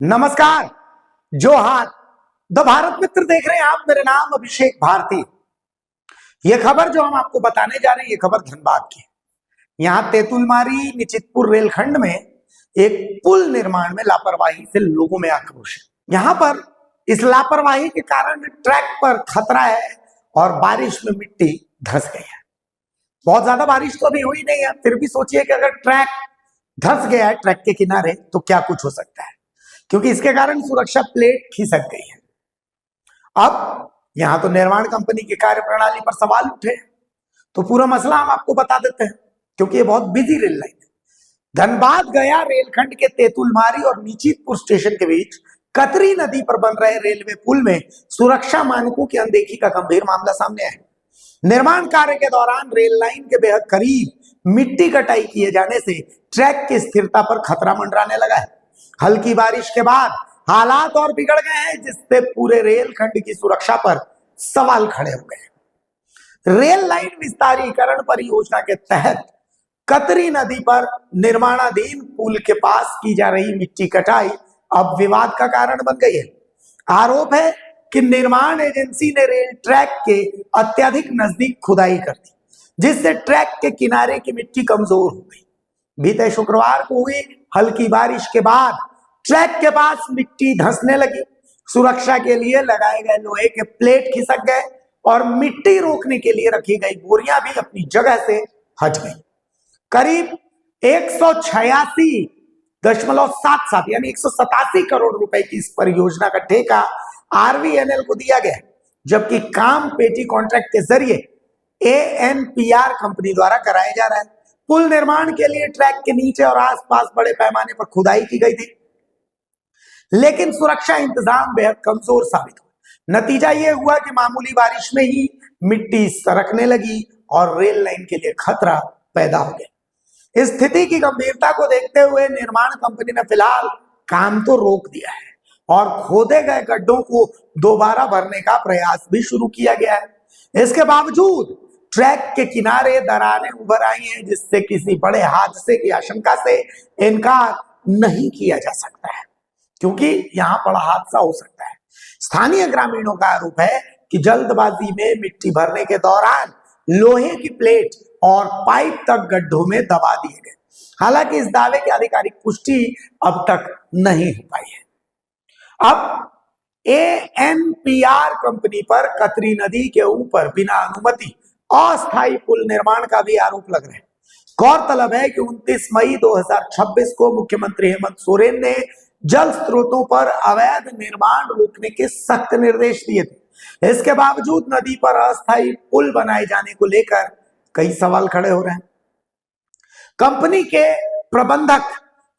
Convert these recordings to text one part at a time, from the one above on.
नमस्कार। जोहार। द भारत मित्र देख रहे हैं आप। मेरा नाम अभिषेक भारती। यह खबर जो हम आपको बताने जा रहे हैं, यह खबर धनबाद की है। यहां तेतुलमारी निचितपुर रेलखंड में एक पुल निर्माण में लापरवाही से लोगों में आक्रोश है। यहां पर इस लापरवाही के कारण ट्रैक पर खतरा है और बारिश में मिट्टी धंस गई है। बहुत ज्यादा बारिश तो अभी हुई नहीं है, फिर भी सोचिए कि अगर ट्रैक धंस गया है ट्रैक के किनारे तो क्या कुछ हो सकता है, क्योंकि इसके कारण सुरक्षा प्लेट खिसक गई है। अब यहां तो निर्माण कंपनी की कार्य प्रणाली पर सवाल उठे, तो पूरा मसला हम आपको बता देते हैं, क्योंकि ये बहुत बिजी रेल लाइन है। धनबाद गया रेलखंड के तेतुलमारी और निचितपुर स्टेशन के बीच कतरी नदी पर बन रहे रेलवे पुल में सुरक्षा मानकों की अनदेखी का गंभीर मामला सामने आया। निर्माण कार्य के दौरान रेल लाइन के बेहद करीब मिट्टी कटाई किए जाने से ट्रैक की स्थिरता पर खतरा मंडराने लगा है। हल्की बारिश के बाद हालात और बिगड़ गए हैं, जिससे पूरे रेलखंड की सुरक्षा पर सवाल खड़े हो गए। रेल लाइन विस्तारीकरण परियोजना के तहत कतरी नदी पर निर्माणाधीन पुल के पास की जा रही मिट्टी कटाई अब विवाद का कारण बन गई है। आरोप है कि निर्माण एजेंसी ने रेल ट्रैक के अत्यधिक नजदीक खुदाई कर दी, जिससे ट्रैक के किनारे की मिट्टी कमजोर हो गई। बीते शुक्रवार को हुई हल्की बारिश के बाद ट्रैक के पास मिट्टी धंसने लगी। सुरक्षा के लिए लगाए गए लोहे के प्लेट खिसक गए और मिट्टी रोकने के लिए रखी गई बोरियां भी अपनी जगह से हट गई। करीब 186.77 यानी 187 करोड़ रुपए की इस परियोजना का ठेका आरवीएनएल को दिया गया, जबकि काम पेटी कॉन्ट्रैक्ट के जरिए एएनपीआर कंपनी द्वारा कराया जा रहा है। पुल निर्माण के लिए ट्रैक के नीचे और आसपास बड़े पैमाने पर खुदाई की गई थी, लेकिन सुरक्षा इंतजाम बेहद कमजोर साबित हुए। नतीजा यह हुआ कि मामूली बारिश में ही मिट्टी सरकने लगी और रेल लाइन के लिए खतरा पैदा हो गया। इस स्थिति की गंभीरता को देखते हुए निर्माण कंपनी ने फिलहाल काम तो रोक दिया है और खोदे गए गड्ढों को दोबारा भरने का प्रयास भी शुरू किया गया है। इसके बावजूद ट्रैक के किनारे दरारें उभर आई हैं, जिससे किसी बड़े हादसे की आशंका से इनकार नहीं किया जा सकता है, क्योंकि यहां बड़ा हादसा हो सकता है। स्थानीय ग्रामीणों का आरोप है कि जल्दबाजी में मिट्टी भरने के दौरान लोहे की प्लेट और पाइप तक गड्ढों में दबा दिए गए। हालांकि इस दावे की आधिकारिक पुष्टि अब तक नहीं हो पाई है। अब एएनपीआर कंपनी पर कतरी नदी के ऊपर बिना अनुमति अस्थायी पुल निर्माण का भी आरोप लग रहा है। गौरतलब है कि 29 मई 2026 को मुख्यमंत्री हेमंत सोरेन ने जल स्रोतों पर अवैध निर्माण रोकने के सख्त निर्देश दिए थे। इसके बावजूद नदी पर अस्थायी पुल बनाए जाने को लेकर कई सवाल खड़े हो रहे हैं। कंपनी के प्रबंधक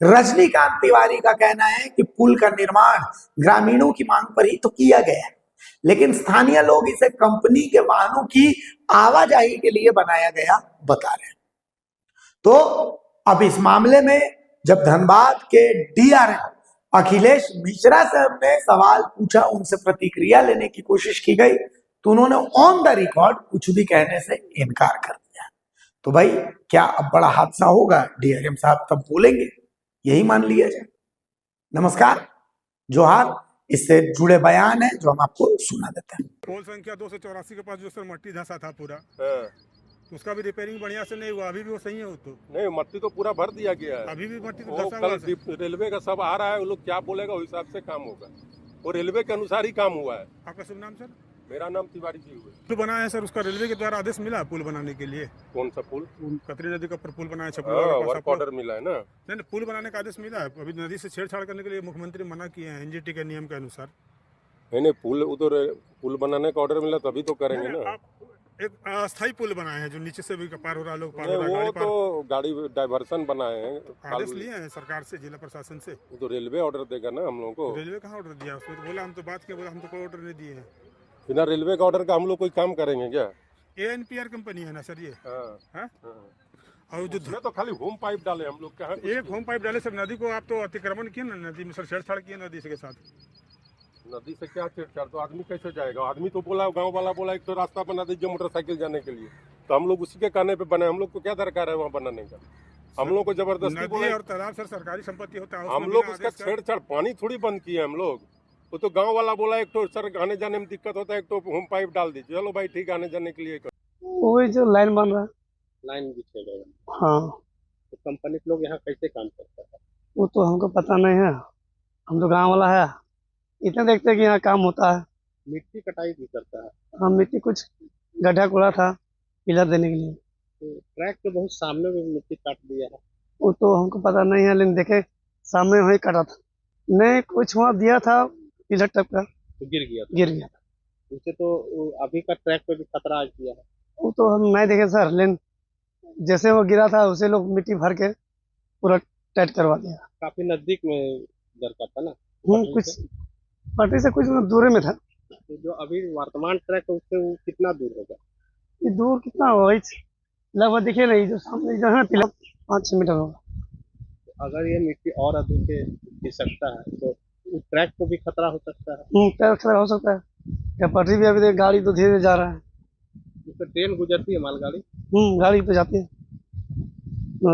रजनीकांत तिवारी का कहना है कि पुल का निर्माण ग्रामीणों की मांग पर ही तो किया गया है, लेकिन स्थानीय लोग इसे कंपनी के वाहनों की आवाजाही के लिए बनाया गया बता रहे हैं। तो अब इस मामले में जब धनबाद के डीआरएम अखिलेश मिश्रा से हमने सवाल पूछा, उनसे प्रतिक्रिया लेने की कोशिश की गई, तो उन्होंने ऑन द रिकॉर्ड कुछ भी कहने से इनकार कर दिया। तो भाई क्या अब बड़ा हादसा होगा? डीआरएम साहब तब बोलेंगे, यही मान लिया जाए। नमस्कार, जोहार। इससे जुड़े बयान है जो हम आपको सुना देते हैं। पोल संख्या 284 के पास जो सर मट्टी धंसा था पूरा, तो उसका भी रिपेयरिंग बढ़िया से नहीं हुआ। अभी भी वो सही है? वो तो नहीं, मट्टी तो पूरा भर दिया गया है। अभी भी मट्टी तो धंसा हुआ है। रेलवे का सब आ रहा है, वो लोग क्या बोलेगा उस हिसाब से काम होगा। वो रेलवे के अनुसार ही काम हुआ है। आपका शुभ नाम सर? मेरा नाम तिवारी जी हुआ। पुल बनाया है सर, उसका रेलवे के द्वारा आदेश मिला पुल बनाने के लिए? कौन सा पुल? कतरी नदी का पुल बनाया है, वर्क ऑर्डर मिला है ना? नहीं, पुल बनाने का आदेश मिला है। अभी नदी से छेड़छाड़ करने के लिए मुख्यमंत्री मना किए हैं एनजीटी के नियम के अनुसार। नहीं, पुल उधर पुल बनाने का ऑर्डर मिला तभी तो करेंगे ना। एक अस्थायी पुल बनाए हैं जो नीचे से भी पार हो रहा है, लोग पार हो वो रहा है। तो गाड़ी डाइवर्सन बनाए हैं, आदेश लिए हैं सरकार से, जिला प्रशासन से। वो तो रेलवे ऑर्डर देगा ना हम लोगों को। रेलवे कहाँ ऑर्डर दिया? उसमें तो बोला, हम तो बात किए, बोला हम तो कोई ऑर्डर नहीं दिए हैं। बिना रेलवे का ऑर्डर का हम लोग कोई काम करेंगे क्या? एएनपीआर कंपनी है ना सर ये? हाँ। और जो तो खाली होम पाइप डाले हम लोग, कहाँ एक होम पाइप डाले सर। नदी को आप तो अतिक्रमण किए ना, नदी में सर छेड़छाड़ किए नदी के साथ। नदी से क्या छेड़छाड़? तो आदमी कैसे जाएगा? आदमी तो बोला, गांव वाला बोला एक तो रास्ता बना दीजिए मोटरसाइकिल जाने के लिए, तो हम लोग उसी के कहने पे बने। हम लोग को क्या दरकार है वहाँ बनाने का? हम लोग को जबरदस्ती नदी बोले। और तालाब सर सरकारी संपत्ति होता है, हम उसमें लोग बिना उसका आदेश का- छेड़छाड़ पानी थोड़ी बंद किए हम लोग। वो तो गांव वाला बोला एक तो सर आने जाने में दिक्कत होता है, एक तो होम पाइप डाल दीजिए। चलो भाई ठीक है, आने जाने के लिए करो। वही जो लाइन बन रहा है। लाइन बिछेगा। हाँ, तो कंपनी के लोग यहाँ कैसे काम करता है? वो तो हमको पता नहीं है, हम तो गांव वाला है, इतने देखते हैं कि यहाँ काम होता है। मिट्टी कटाई भी करता है। हम मिट्टी कुछ गड्ढा खोदा था पिलर देने के लिए, तो ट्रैक के बहुत सामने में मिट्टी काट दिया है। वो तो हमको पता नहीं है, लेकिन देखे सामने वही कटा था। नहीं, कुछ वहाँ दिया था पिलर टप का, तो गिर गया था। गिर गया था। उसे तो अभी का ट्रैक पे भी खतरा आ गया है। वो तो हम नहीं देखे सर, लेकिन जैसे वो गिरा था उसे लोग मिट्टी भर के पूरा टाइट करवा दिया। काफी नजदीक में घर का था ना। कुछ पटरी से कुछ दूर में था। तो जो अभी वर्तमान ट्रैक है उससे वो कितना दूर होगा? ये दूर कितना होगा, लगभग दिखे नहीं, जो सामने जो है पिलर 5-6 मीटर होगा। अगर ये मिट्टी और अधिक खिसकता है तो उस ट्रैक को भी खतरा हो सकता है। पैर खतरा हो सकता है। क्या पटरी भी अभी गाड़ी तो धीरे धीरे जा रहा है। उससे ट्रेन गुजरती है, मालगाड़ी। गाड़ी तो जाती है।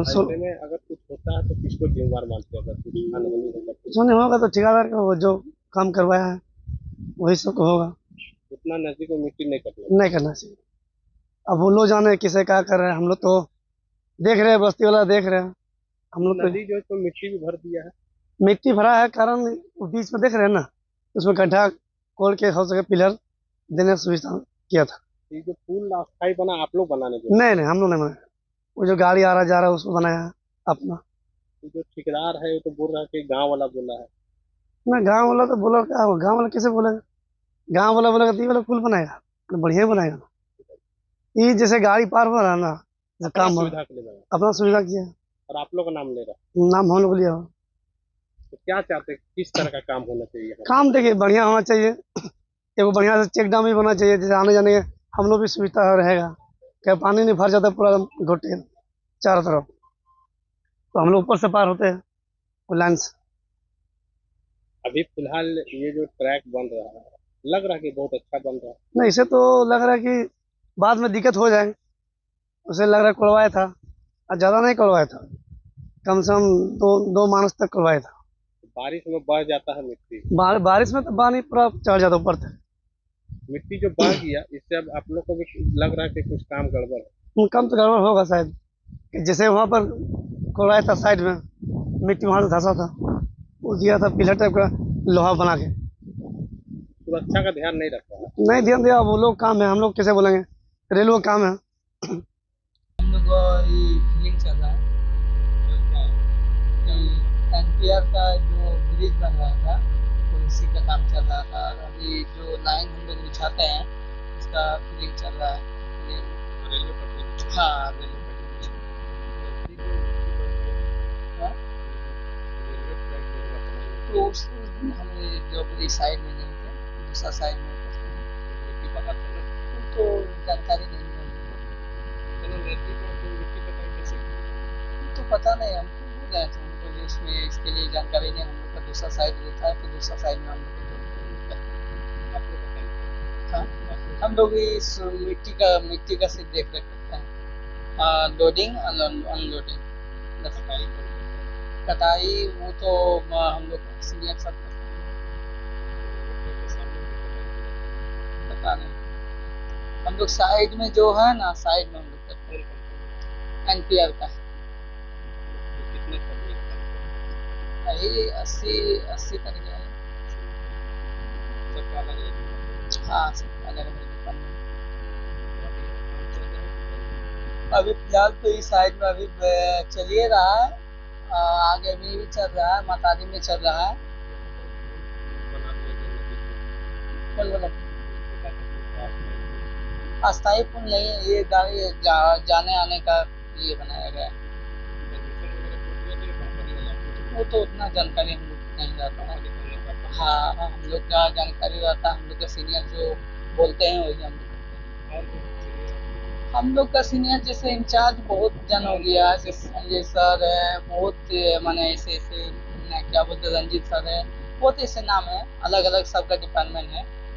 ऐसे में अगर कुछ होता है तो किसको जिम्मेवार मानते हैं? अगर कुछ अनहोनी होगा तो सोने होगा तो ठेकेदार का, वो जो काम करवाया है वही सब होगा। उतना नजदीक में मिट्टी नहीं कटना। नहीं करना चाहिए। अब वो लोग जाने किसे क्या कर रहे हैं, हम लोग तो देख रहे हैं, बस्ती वाला देख रहे हैं। हम लोग तो नदी जो है तो मिट्टी भी भर दिया है। मिट्टी भरा है, कारण वो बीच में देख रहे हैं ना, उसमें गड्ढा खोल के हो सके पिलर देने की सुविधा किया था। ये जो पुल अस्थायी बना आप लोग बनाने दो। नहीं नहीं, हम लोग नहीं बनाया, वो जो गाड़ी आ रहा जा रहा है उसको बनाया है अपना। जो ठेकेदार है वो तो बोल रहा है कि गांव वाला बोला है। ना गांव वाला तो बोला, क्या होगा, गांव वाला कैसे बोलेगा? गांव वाला बोलेगा तो ये वाला पुल बनाएगा तो बढ़िया ही बनाएगा। ये जैसे गाड़ी पार हो रहा है ना, जैसे अपना काम हो रहा है, सुविधा के लिए बना। अपना सुविधा किया है। और आप लोग का नाम ले रहा। नाम हम लोग लिया हो। तो क्या चाहते हैं, किस तरह का काम होना चाहिए यहाँ? काम देखिए बढ़िया होना चाहिए, एगो बढ़िया से चेक डैम भी बना चाहिए, जैसे आने जाने के हम लोग भी सुविधा रहेगा। क्या पानी नहीं भर जाता पूरा घोटे चारों तरफ, तो हम लोग ऊपर से पार होते हैं वो लाइन से। अभी फिलहाल ये जो ट्रैक बन रहा है लग रहा है कि बहुत अच्छा बन रहा है। नहीं, इसे तो लग रहा है कि बाद में दिक्कत हो जाए, उसे लग रहा है खुलवाया था, और ज़्यादा नहीं खुलवाया था, कम से कम दो मानस तक खुलवाया था। बारिश में बह जाता है मिट्टी। बारिश में तो पानी पूरा चढ़ जाता ऊपर तक। मिट्टी जो बह गया इससे अब आप लोग को भी लग रहा है कि कुछ काम गड़बड़ है। कम तो गड़बड़ होगा शायद, कि जैसे वहाँ पर खुलवाया था साइड में, मिट्टी वहाँ से धंसा था, वो दिया था पिलर टाइप का लोहा बना के। सुरक्षा का ध्यान नहीं रखा है। नहीं ध्यान दिया, वो लोग काम है, हम लोग कैसे बोलेंगे, रेलवे काम है। हम लोग को ये फीलिंग चल रहा है कि एनपीआर का जो ब्रिज बन रहा था तो इसी का काम चल रहा था। और अभी जो लाइन हम लोग बिछाते हैं उसका फीलिंग चल रहा है। रेलवे पटरी। हाँ, रेलवे पटरी। हाँ? तो उस दिन हम जो अपनी साइड में नहीं थे, दूसरा साइड में तो जानकारी नहीं है। तो पता नहीं, हमको बोल रहे थे, हमको जो इसमें इसके लिए जानकारी नहीं, हम लोग का दूसरा साइड रहता है तो दूसरा साइड में हम लोग हाँ, हम लोग इस मिट्टी का सिर्फ देख रेख करते हैं, लोडिंग अनलोडिंग। कटाई वो तो हम लोग सीनियर सब करते हैं, पता नहीं। हम लोग साइड में जो है ना, साइड में हम लोग करते हैं एनपीआर का। यही 80 तक जाए। हाँ, सब अलग अलग डिपार्टमेंट। अभी फिलहाल तो इस साइड में अभी चल ही रहा है, आगे में भी चल रहा है, मतारी में चल रहा है। अस्थायी पुल नहीं है, ये गाड़ी जाने आने का लिए बनाया गया है। वो तो उतना जानकारी हम लोग नहीं रहता है। हाँ, हम लोग का जानकारी रहता है, हम लोग का सीनियर जो बोलते हैं वही हम लोग करते हैं। हम लोग का सीनियर जैसे इंचार्ज बहुत जन हो गया है, जैसे सर है, बहुत माने ऐसे क्या बोलते हैं, रंजीत सर है, बहुत ऐसे नाम है, अलग अलग सबका डिपार्टमेंट है।